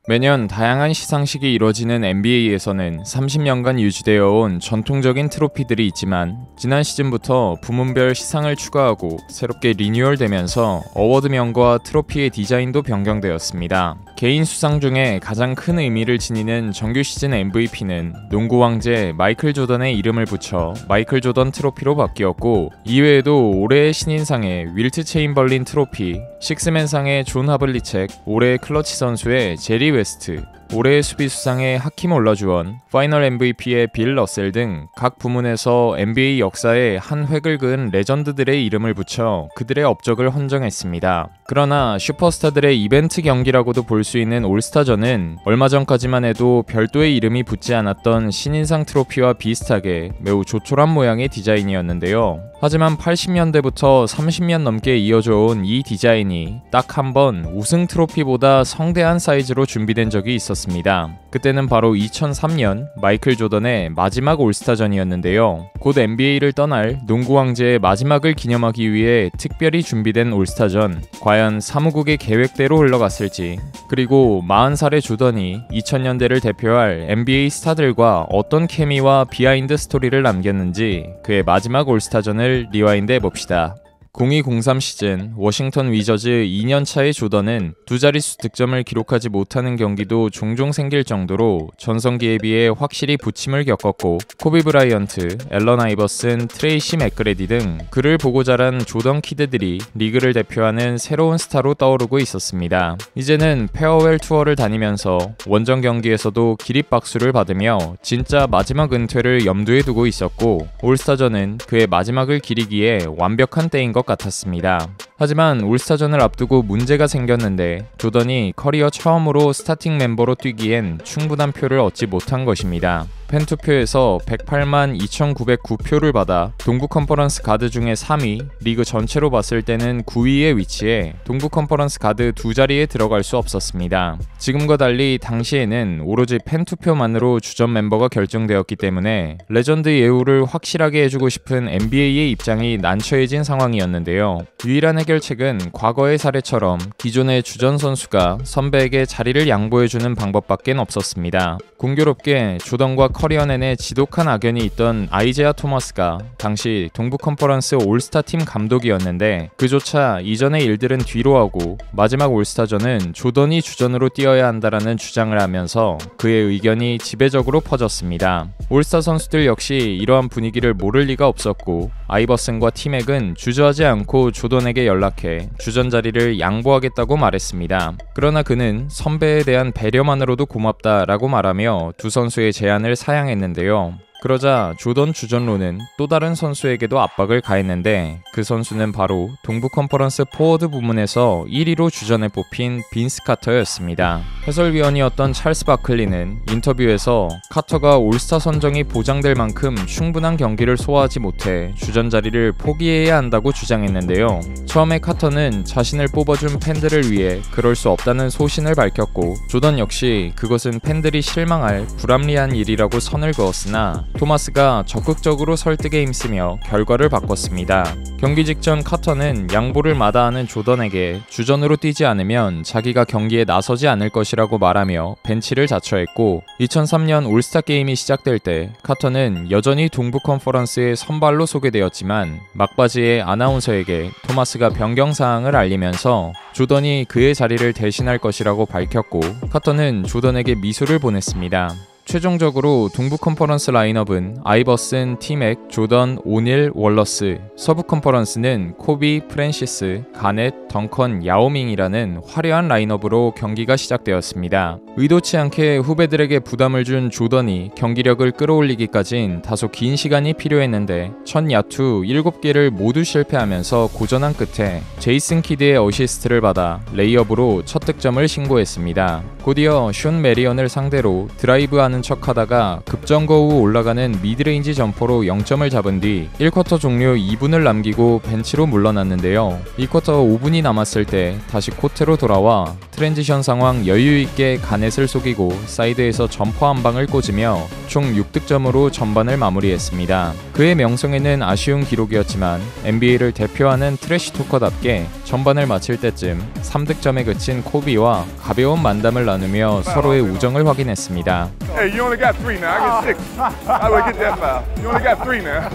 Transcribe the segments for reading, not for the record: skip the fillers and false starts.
매년 다양한 시상식이 이뤄지는 NBA에서는 30년간 유지되어 온 전통적인 트로피들이 있지만 지난 시즌부터 부문별 시상을 추가하고 새롭게 리뉴얼되면서 어워드명과 트로피의 디자인도 변경되었습니다. 개인 수상 중에 가장 큰 의미를 지니는 정규 시즌 MVP는 농구 왕제 마이클 조던의 이름을 붙여 마이클 조던 트로피로 바뀌었고, 이외에도 올해의 신인상의 윌트 체인벌린 트로피, 식스맨상의 존 하블리책, 올해의 클러치 선수의 제리 웨스트, 올해의 수비수상의 하킴 올라주원, 파이널 MVP의 빌 러셀 등 각 부문에서 NBA 역사에 한 획을 그은 레전드들의 이름을 붙여 그들의 업적을 헌정했습니다. 그러나 슈퍼스타들의 이벤트 경기라고도 볼 수 있는 올스타전은 얼마 전까지만 해도 별도의 이름이 붙지 않았던 신인상 트로피와 비슷하게 매우 조촐한 모양의 디자인이었는데요. 하지만 80년대부터 30년 넘게 이어져 온 이 디자인이 딱 한 번 우승 트로피보다 성대한 사이즈로 준비된 적이 있었습니다. 그때는 바로 2003년 마이클 조던의 마지막 올스타전이었는데요. 곧 NBA를 떠날 농구 왕제의 마지막을 기념하기 위해 특별히 준비된 올스타전, 과연 사무국의 계획대로 흘러갔을지, 그리고 40살의 조던이 2000년대를 대표할 NBA 스타들과 어떤 케미와 비하인드 스토리를 남겼는지 그의 마지막 올스타전을 리와인드 해봅시다. 02-03 시즌 워싱턴 위저즈 2년차의 조던은 두 자릿수 득점을 기록하지 못하는 경기도 종종 생길 정도로 전성기에 비해 확실히 부침을 겪었고, 코비 브라이언트, 앨런 아이버슨, 트레이시 맥그레디 등 그를 보고 자란 조던 키드들이 리그를 대표하는 새로운 스타로 떠오르고 있었습니다. 이제는 페어웰 투어를 다니면서 원정 경기에서도 기립박수를 받으며 진짜 마지막 은퇴를 염두에 두고 있었고, 올스타전은 그의 마지막을 기리기에 완벽한 때인 것 같았습니다. 하지만 올스타전을 앞두고 문제가 생겼는데 조던이 커리어 처음으로 스타팅 멤버로 뛰기엔 충분한 표를 얻지 못한 것입니다. 팬투표에서 108만 2,909표를 받아 동부 컨퍼런스 가드 중에 3위, 리그 전체로 봤을 때는 9위에 위치해 동부 컨퍼런스 가드 두 자리에 들어갈 수 없었습니다. 지금과 달리 당시에는 오로지 팬투표만으로 주전 멤버가 결정되었기 때문에 레전드 예우를 확실하게 해주고 싶은 NBA의 입장이 난처해진 상황이었는데요. 유일한 해결책은 과거의 사례처럼 기존의 주전 선수가 선배에게 자리를 양보해주는 방법밖엔 없었습니다. 공교롭게 조던과 커리어 내내 지독한 악연이 있던 아이제아 토마스가 당시 동부 컨퍼런스 올스타팀 감독이었는데, 그조차 이전의 일들은 뒤로 하고 마지막 올스타전은 조던이 주전으로 뛰어야 한다라는 주장을 하면서 그의 의견이 지배적으로 퍼졌습니다. 올스타 선수들 역시 이러한 분위기를 모를 리가 없었고, 아이버슨과 티맥은 주저하지 않고 조던에게 연락해 주전 자리를 양보하겠다고 말했습니다. 그러나 그는 선배에 대한 배려만으로도 고맙다라고 말하며 두 선수의 제안을 사양했는데요. 그러자 조던 주전로는 또 다른 선수에게도 압박을 가했는데, 그 선수는 바로 동부 컨퍼런스 포워드 부문에서 1위로 주전에 뽑힌 빈스 카터였습니다. 해설위원이었던 찰스 바클리는 인터뷰에서 카터가 올스타 선정이 보장될 만큼 충분한 경기를 소화하지 못해 주전 자리를 포기해야 한다고 주장했는데요. 처음에 카터는 자신을 뽑아준 팬들을 위해 그럴 수 없다는 소신을 밝혔고, 조던 역시 그것은 팬들이 실망할 불합리한 일이라고 선을 그었으나 토마스가 적극적으로 설득에 힘쓰며 결과를 바꿨습니다. 경기 직전 카터는 양보를 마다하는 조던에게 주전으로 뛰지 않으면 자기가 경기에 나서지 않을 것이라고 말하며 벤치를 자처했고, 2003년 올스타 게임이 시작될 때 카터는 여전히 동부 컨퍼런스의 선발로 소개되었지만 막바지에 아나운서에게 토마스가 변경 사항을 알리면서 조던이 그의 자리를 대신할 것이라고 밝혔고, 카터는 조던에게 미소를 보냈습니다. 최종적으로 동부 컨퍼런스 라인업은 아이버슨, 티맥, 조던, 오닐, 월러스, 서부 컨퍼런스는 코비, 프랜시스, 가넷, 덩컨, 야오밍이라는 화려한 라인업으로 경기가 시작되었습니다. 의도치 않게 후배들에게 부담을 준 조던이 경기력을 끌어올리기까진 다소 긴 시간이 필요했는데, 첫 야투 7개를 모두 실패하면서 고전한 끝에 제이슨 키드의 어시스트를 받아 레이업으로 첫 득점을 신고했습니다. 곧이어 숀 메리언을 상대로 드라이브하는 척하다가 급정거 후 올라가는 미드레인지 점퍼로 0점을 잡은 뒤 1쿼터 종료 2분을 남기고 벤치로 물러났는데요. 2쿼터 5분이 남았을 때 다시 코트로 돌아와 트랜지션 상황 여유있게 가넷을 속이고 사이드에서 점퍼 한 방을 꽂으며 총 6득점으로 전반을 마무리했습니다. 그의 명성에는 아쉬운 기록이었지만 NBA를 대표하는 트래시 토커답게 전반을 마칠 때쯤 3득점에 그친 코비와 가벼운 만담을 나누며 서로의 우정을 확인했습니다. Hey, you only got 3 now. I get 6. How do I get that foul? You only got 3 now.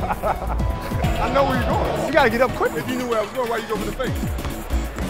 I know where you're going. You gotta get up quick. If you knew where I was going, why you go for the fake?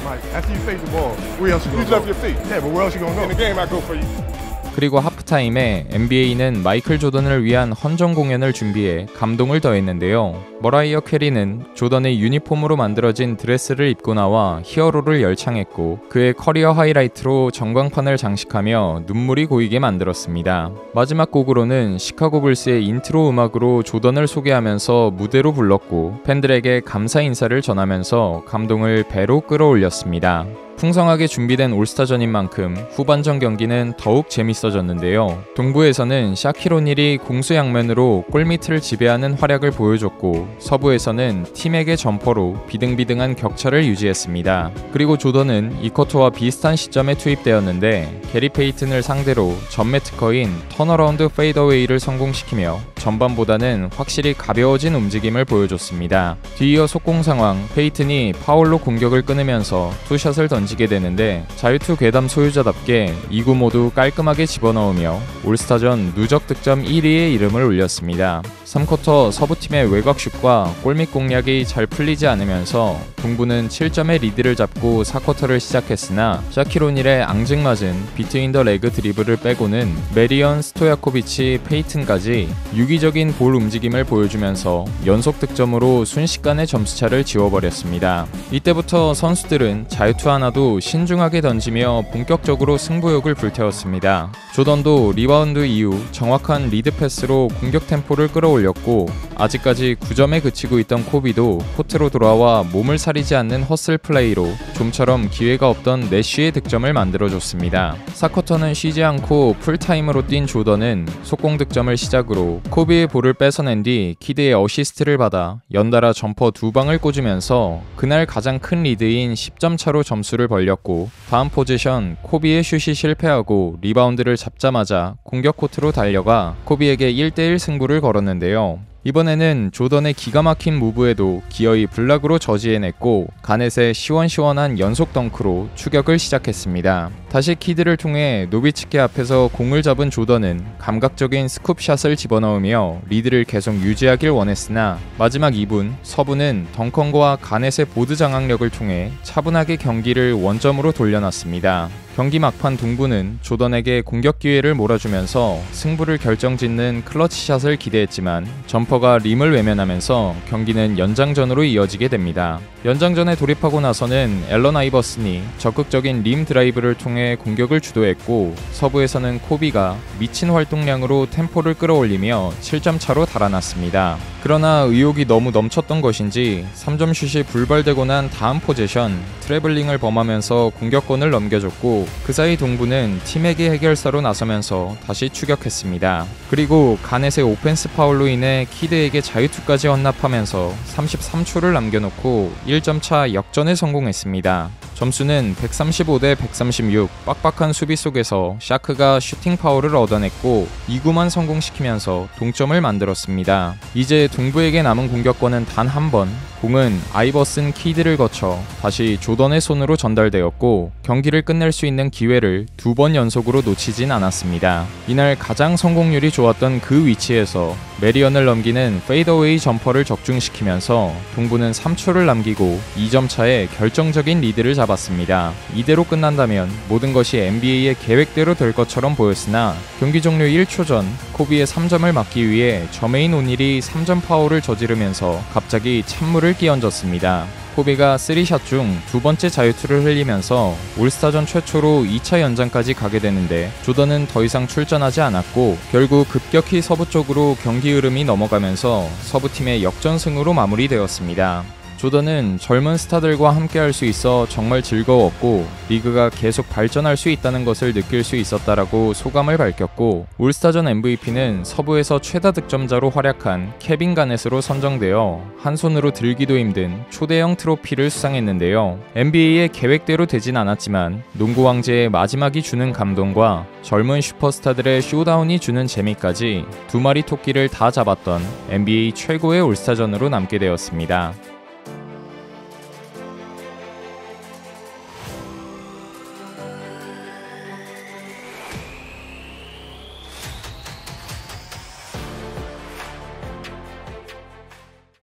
Right. After you face the ball, where else you gonna go? You left your feet. Yeah, but where else you gonna go? In the game, I go for you. 그리고 하프타임에 NBA는 마이클 조던을 위한 헌정 공연을 준비해 감동을 더했는데요. 머라이어 캐리는 조던의 유니폼으로 만들어진 드레스를 입고 나와 히어로를 열창했고 그의 커리어 하이라이트로 전광판을 장식하며 눈물이 고이게 만들었습니다. 마지막 곡으로는 시카고 불스의 인트로 음악으로 조던을 소개하면서 무대로 불렀고 팬들에게 감사 인사를 전하면서 감동을 배로 끌어올렸습니다. 풍성하게 준비된 올스타전인 만큼 후반전 경기는 더욱 재밌어졌는데요. 동부에서는 샤킬 오닐이 공수양면으로 골밑을 지배하는 활약을 보여줬고 서부에서는 팀에게 점퍼로 비등비등한 격차를 유지했습니다. 그리고 조던은 이 쿼터와 비슷한 시점에 투입되었는데 게리 페이튼을 상대로 전매 특허인 턴어라운드 페이더웨이를 성공시키며 전반보다는 확실히 가벼워진 움직임을 보여줬습니다. 뒤이어 속공 상황, 페이튼이 파울로 공격을 끊으면서 투샷을 던지게 되는데 자유투 괴담 소유자답게 2구 모두 깔끔하게 집어넣으며 올스타전 누적 득점 1위의 이름을 올렸습니다. 3쿼터 서부팀의 외곽슛과 골밑 공략이 잘 풀리지 않으면서 동부는 7점의 리드를 잡고 4쿼터를 시작했으나 샤킬 오닐의 앙증맞은 비트윈 더 레그 드리블을 빼고는 메리언, 스토야코비치, 페이튼까지 유기적인 볼 움직임을 보여주면서 연속 득점으로 순식간에 점수차를 지워버렸습니다. 이때부터 선수들은 자유투 하나도 신중하게 던지며 본격적으로 승부욕을 불태웠습니다. 조던도 리바운드 이후 정확한 리드 패스로 공격 템포를 끌어올렸고 아직까지 9점에 그치고 있던 코비도 코트로 돌아와 몸을 사리지 않는 허슬 플레이로 좀처럼 기회가 없던 내쉬의 득점을 만들어줬습니다. 4쿼터는 쉬지 않고 풀타임으로 뛴 조던은 속공 득점을 시작으로 코비의 볼을 뺏어낸 뒤 키드의 어시스트를 받아 연달아 점퍼 2방을 꽂으면서 그날 가장 큰 리드인 10점 차로 점수를 벌렸고 다음 포지션 코비의 슛이 실패하고 리바운드를 잡자마자 공격 코트로 달려가 코비에게 1대1 승부를 걸었는데요. 이번에는 조던의 기가 막힌 무브에도 기어이 블락으로 저지해냈고 가넷의 시원시원한 연속 덩크로 추격을 시작했습니다. 다시 키드를 통해 노비츠키 앞에서 공을 잡은 조던은 감각적인 스쿱샷을 집어넣으며 리드를 계속 유지하길 원했으나 마지막 2분 서부는 덩컨과 가넷의 보드 장악력을 통해 차분하게 경기를 원점으로 돌려놨습니다. 경기 막판 동부는 조던에게 공격 기회를 몰아주면서 승부를 결정짓는 클러치샷을 기대했지만 점퍼가 림을 외면하면서 경기는 연장전으로 이어지게 됩니다. 연장전에 돌입하고 나서는 앨런 아이버슨이 적극적인 림 드라이브를 통해 공격을 주도했고 서부에서는 코비가 미친 활동량으로 템포를 끌어올리며 7점 차로 달아났습니다. 그러나 의욕이 너무 넘쳤던 것인지 3점 슛이 불발되고 난 다음 포제션 트래블링을 범하면서 공격권을 넘겨줬고 그 사이 동부는 팀에게 해결사로 나서면서 다시 추격했습니다. 그리고 가넷의 오펜스 파울로 인해 키드에게 자유투까지 헌납하면서 33초를 남겨놓고 1점 차 역전에 성공했습니다. 점수는 135대 136, 빡빡한 수비 속에서 샤크가 슈팅 파울을 얻어냈고 2구만 성공시키면서 동점을 만들었습니다. 이제 동부에게 남은 공격권은 단 한 번, 공은 아이버슨 키드를 거쳐 다시 조던의 손으로 전달되었고 경기를 끝낼 수 있는 기회를 2번 연속으로 놓치진 않았습니다. 이날 가장 성공률이 좋았던 그 위치에서 메리언을 넘기는 페이더웨이 점퍼를 적중시키면서 동부는 3초를 남기고 2점 차에 결정적인 리드를 잡았습니다. 이대로 끝난다면 모든 것이 NBA의 계획대로 될 것처럼 보였으나 경기 종료 1초 전 코비의 3점을 막기 위해 저메인 오닐이 3점 파울을 저지르면서 갑자기 찬물을 끼얹었습니다. 코비가 3샷 중 두 번째 자유투를 흘리면서 올스타전 최초로 2차 연장까지 가게 되는데 조던은 더 이상 출전하지 않았고 결국 급격히 서부 쪽으로 경기 흐름이 넘어가면서 서부팀의 역전승으로 마무리되었습니다. 조던은 젊은 스타들과 함께할 수 있어 정말 즐거웠고 리그가 계속 발전할 수 있다는 것을 느낄 수 있었다라고 소감을 밝혔고, 올스타전 MVP는 서부에서 최다 득점자로 활약한 케빈 가넷으로 선정되어 한 손으로 들기도 힘든 초대형 트로피를 수상했는데요. NBA의 계획대로 되진 않았지만 농구 왕제의 마지막이 주는 감동과 젊은 슈퍼스타들의 쇼다운이 주는 재미까지 두 마리 토끼를 다 잡았던 NBA 최고의 올스타전으로 남게 되었습니다.